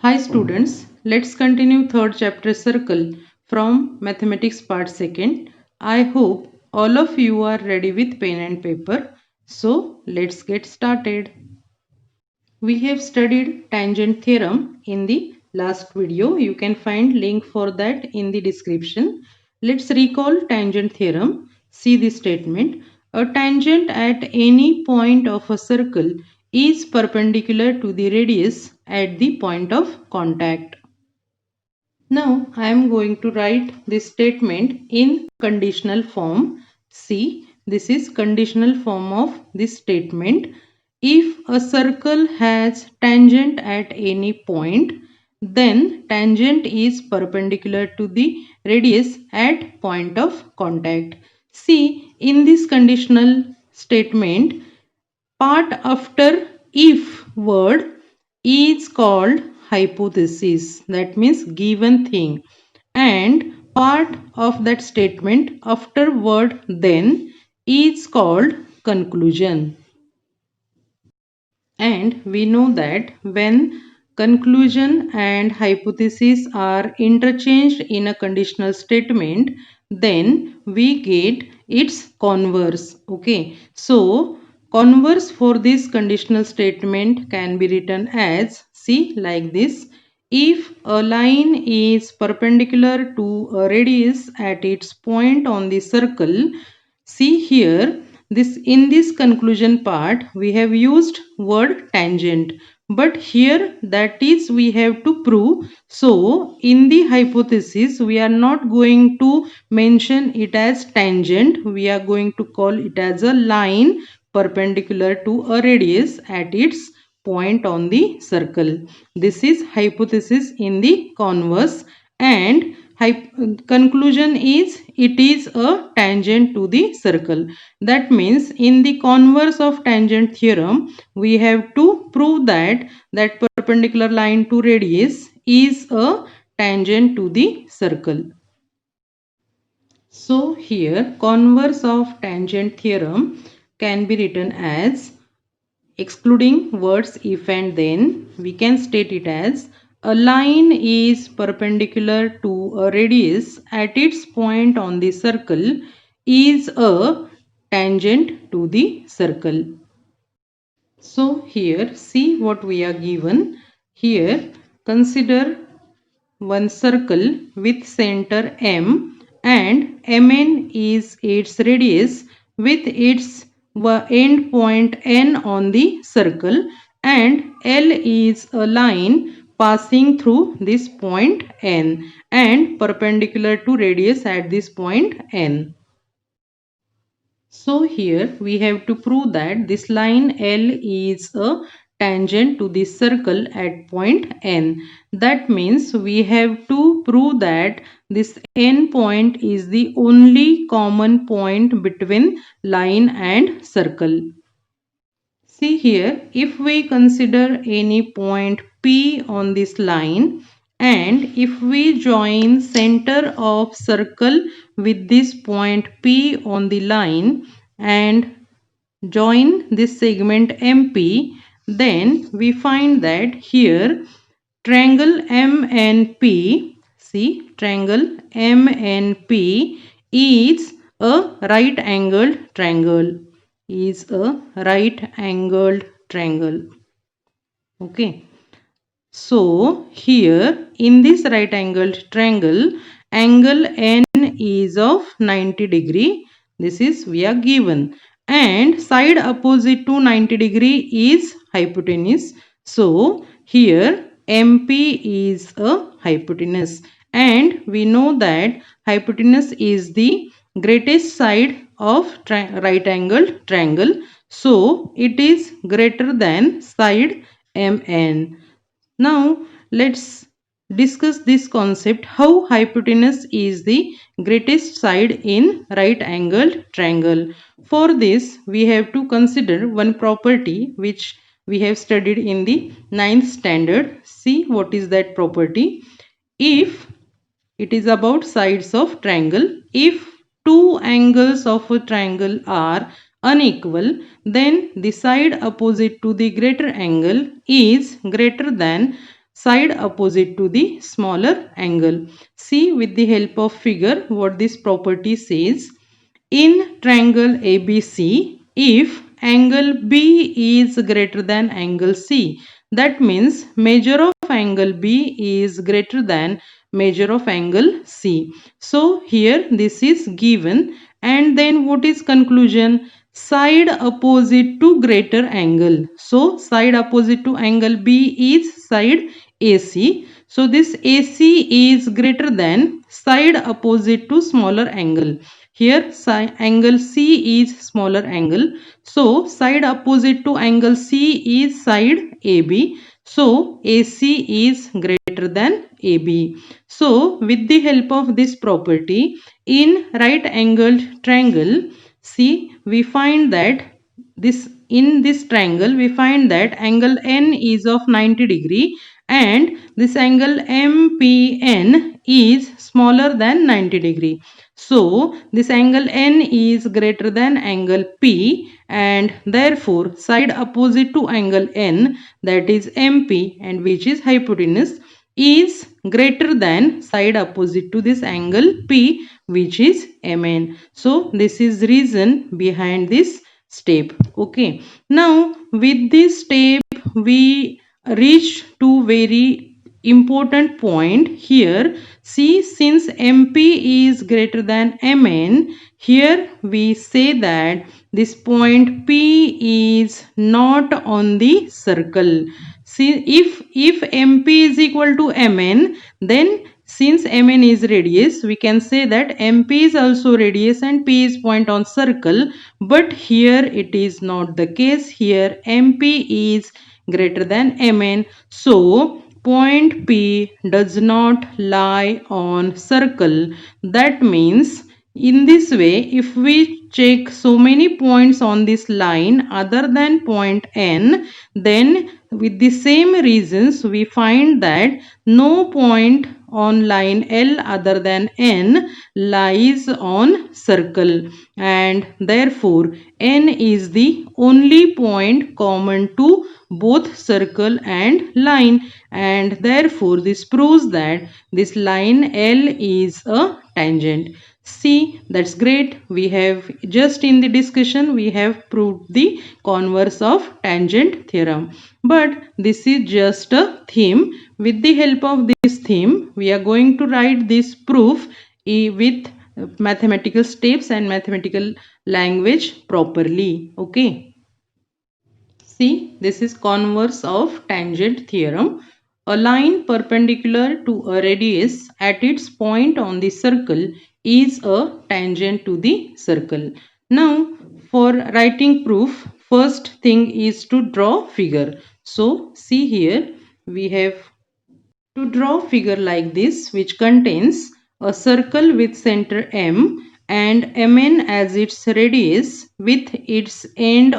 Hi students, let's continue third chapter circle from mathematics part second. I hope all of you are ready with pen and paper. So let's get started. We have studied tangent theorem in the last video. You can find link for that in the description. Let's recall tangent theorem. See the statement. A tangent at any point of a circle is perpendicular to the radius at the point of contact. Now I am going to write this statement in conditional form. See, this is conditional form of this statement. If a circle has tangent at any point, then tangent is perpendicular to the radius at point of contact. See, in this conditional statement, part after if word is called hypothesis, that means given thing, and part of that statement after word then is called conclusion. And we know that when conclusion and hypothesis are interchanged in a conditional statement, then we get its converse. Okay, so converse for this conditional statement can be written as, see, like this. If a line is perpendicular to a radius at its point on the circle, see here, this in this conclusion part we have used word tangent, but here that is we have to prove. So in the hypothesis we are not going to mention it as tangent, we are going to call it as a line perpendicular to a radius at its point on the circle. This is hypothesis in the converse, and conclusion is it is a tangent to the circle. That means in the converse of tangent theorem we have to prove that that perpendicular line to radius is a tangent to the circle. So here converse of tangent theorem can be written as, excluding words if and then, we can state it as a line is perpendicular to a radius at its point on the circle is a tangent to the circle. So here see what we are given. Here consider one circle with center M and Mn is its radius with its end point N on the circle, and L is a line passing through this point N and perpendicular to radius at this point N. So here we have to prove that this line L is a tangent to this circle at point N. That means we have to prove that this N point is the only common point between line and circle. See here, if we consider any point P on this line, and if we join center of circle with this point P on the line and join this segment MP, then we find that here triangle MNP, see, triangle MNP is a right angled triangle, is a right angled triangle. Okay, so here in this right angled triangle, angle N is of 90 degree. This is we are given, and side opposite to 90 degree is hypotenuse. So here MP is a hypotenuse, and we know that hypotenuse is the greatest side of right angled triangle. So it is greater than side MN. Now let's discuss this concept, how hypotenuse is the greatest side in right angled triangle. For this we have to consider one property which we have studied in the 9th standard. See what is that property. If it is about sides of triangle, if two angles of a triangle are unequal, then the side opposite to the greater angle is greater than side opposite to the smaller angle. See with the help of figure what this property says. In triangle ABC, if angle B is greater than angle C, that means measure of angle B is greater than measure of angle C. So here this is given, and then what is conclusion? Side opposite to greater angle. So side opposite to angle B is side AC. So this AC is greater than side opposite to smaller angle. Here angle C is smaller angle. So side opposite to angle C is side AB. So AC is greater than AB. So with the help of this property, in right angled triangle, see, we find that in this triangle we find that angle N is of 90 degree, and this angle MPN is smaller than 90 degree. So this angle N is greater than angle P, and therefore side opposite to angle N, that is MP, and which is hypotenuse, is greater than side opposite to this angle P, which is MN. So this is reason behind this step. Okay, now with this step we reach to very important point here. See, since MP is greater than MN, here we say that this point P is not on the circle. See, if MP is equal to MN, then since MN is radius, we can say that MP is also radius and P is point on circle. But here it is not the case. Here MP is greater than MN. So point P does not lie on circle. That means in this way, if we check so many points on this line other than point N, then with the same reasons we find that no point on line L other than N lies on circle, and therefore N is the only point common to both circle and line, and therefore this proves that this line L is a tangent. See, that's great. We have just in the discussion we have proved the converse of tangent theorem. But this is just a theme. With the help of this theme, we are going to write this proof with mathematical steps and mathematical language properly. Okay. See, this is converse of tangent theorem. A line perpendicular to a radius at its point on the circle is a tangent to the circle. Now, for writing proof, first thing is to draw figure. So, see here, we have to draw figure like this, which contains a circle with center M and Mn as its radius with its end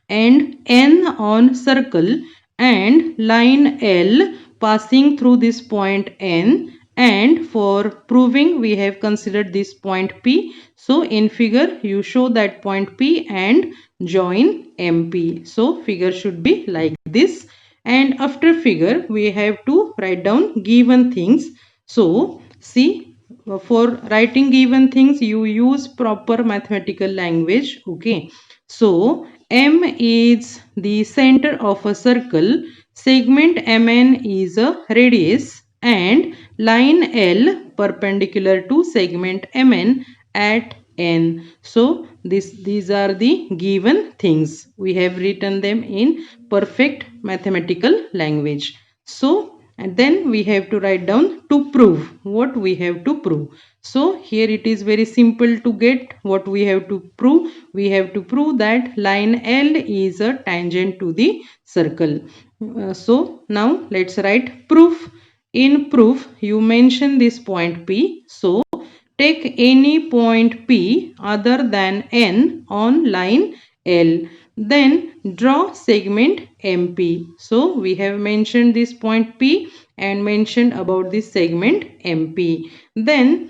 N on circle, and line L passing through this point N, and for proving we have considered this point P. So in figure you show that point P and join MP. So figure should be like this, and after figure we have to write down given things. So see, for writing given things you use proper mathematical language. Okay, so M is the center of a circle, segment MN is a radius, and line L perpendicular to segment MN at N. So these are the given things. We have written them in perfect mathematical language. So and then we have to write down to prove what we have to prove. So here it is very simple to get what we have to prove. We have to prove that line L is a tangent to the circle. So now let's write proof. In proof you mention this point P. So take any point P other than N on line L. Then draw segment MP. So we have mentioned this point P and mentioned about this segment MP. Then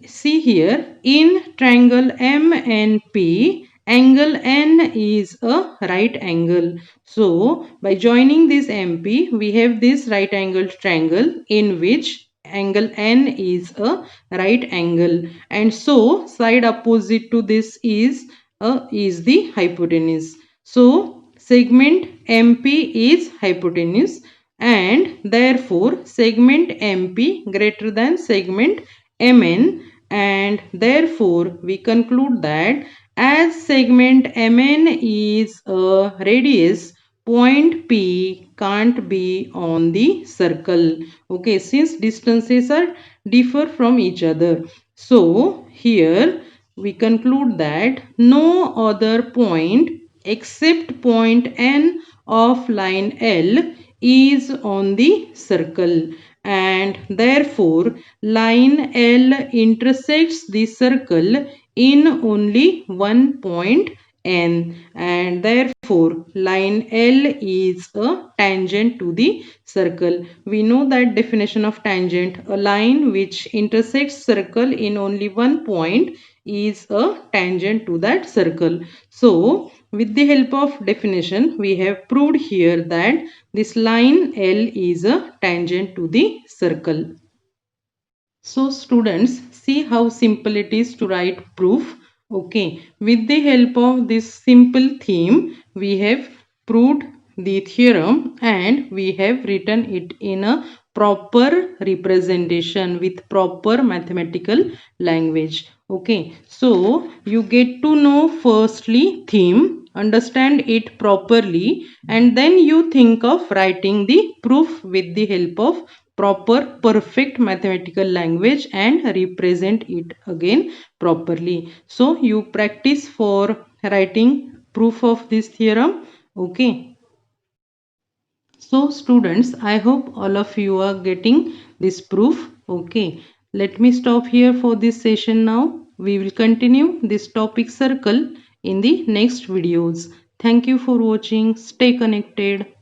see here, in triangle MNP, Angle N is a right angle. So by joining this MP, we have this right angled triangle in which angle N is a right angle, and so side opposite to this is the hypotenuse. So segment MP is hypotenuse, and therefore segment MP greater than segment MN, and therefore we conclude that as segment MN is a radius, point P can't be on the circle. Okay, since distances are differ from each other. So here we conclude that no other point except point N of line L is on the circle, and therefore line L intersects the circle in only one point N, and therefore line L is a tangent to the circle. We know that definition of tangent: a line which intersects circle in only one point is a tangent to that circle. So with the help of definition, we have proved here that this line L is a tangent to the circle. So students, see how simple it is to write proof. Okay, with the help of this simple theme, we have proved the theorem and we have written it in a proper representation with proper mathematical language. Okay, so you get to know firstly theme, understand it properly, and then you think of writing the proof with the help of proper perfect mathematical language and represent it again properly. So you practice for writing proof of this theorem. Okay, so students, I hope all of you are getting this proof. Okay, let me stop here for this session now. We will continue this topic circle in the next videos. Thank you for watching. Stay connected.